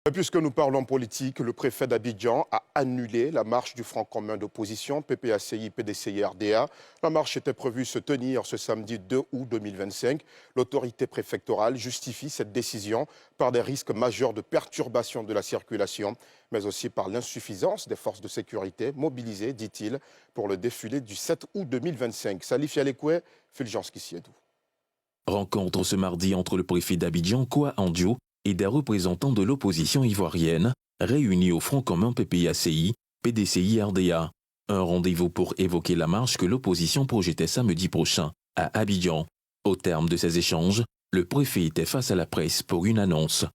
Et puisque nous parlons politique, le préfet d'Abidjan a annulé la marche du Front commun d'opposition PPACI, PDCI, RDA. La marche était prévue se tenir ce samedi 2 août 2025. L'autorité préfectorale justifie cette décision par des risques majeurs de perturbation de la circulation, mais aussi par l'insuffisance des forces de sécurité mobilisées, dit-il, pour le défilé du 7 août 2025. Salif Yalekwe, Fulgence Kissiedou. Rencontre ce mardi entre le préfet d'Abidjan, Koa Andio, et des représentants de l'opposition ivoirienne réunis au Front commun PPACI, PDCI RDA. Un rendez-vous pour évoquer la marche que l'opposition projetait samedi prochain à Abidjan. Au terme de ces échanges, le préfet était face à la presse pour une annonce.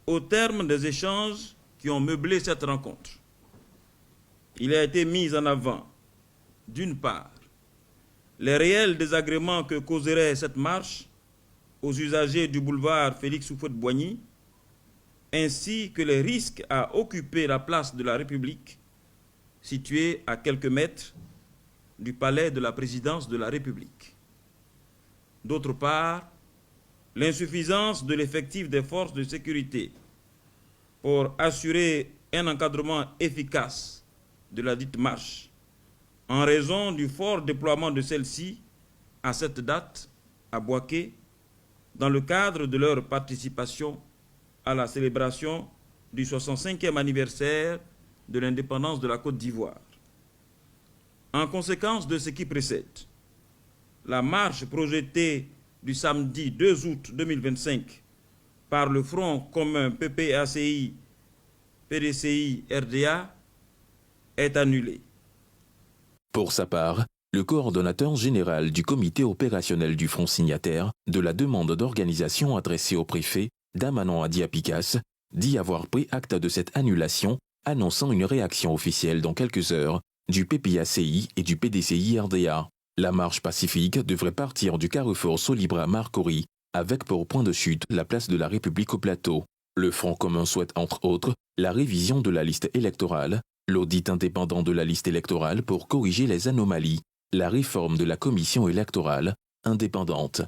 Au terme des échanges qui ont meublé cette rencontre, il a été mis en avant, d'une part, les réels désagréments que causerait cette marche aux usagers du boulevard Félix Houphouët-Boigny, ainsi que les risques à occuper la place de la République, située à quelques mètres du palais de la présidence de la République. D'autre part, l'insuffisance de l'effectif des forces de sécurité pour assurer un encadrement efficace de la dite marche, en raison du fort déploiement de celle-ci à cette date à Bouaké, dans le cadre de leur participation à la célébration du 65e anniversaire de l'indépendance de la Côte d'Ivoire. En conséquence de ce qui précède, la marche projetée du samedi 2 août 2025 par le Front commun PPACI, PDCI, RDA est annulée. Pour sa part, le coordonnateur général du comité opérationnel du Front signataire de la demande d'organisation adressée au préfet, Damanon Adiapikas, dit avoir pris acte de cette annulation, annonçant une réaction officielle dans quelques heures du PPACI et du PDCI RDA. La marche pacifique devrait partir du carrefour Solibra-Marcory, avec pour point de chute la place de la République au plateau. Le Front commun souhaite entre autres la révision de la liste électorale, l'audit indépendant de la liste électorale pour corriger les anomalies, la réforme de la commission électorale indépendante.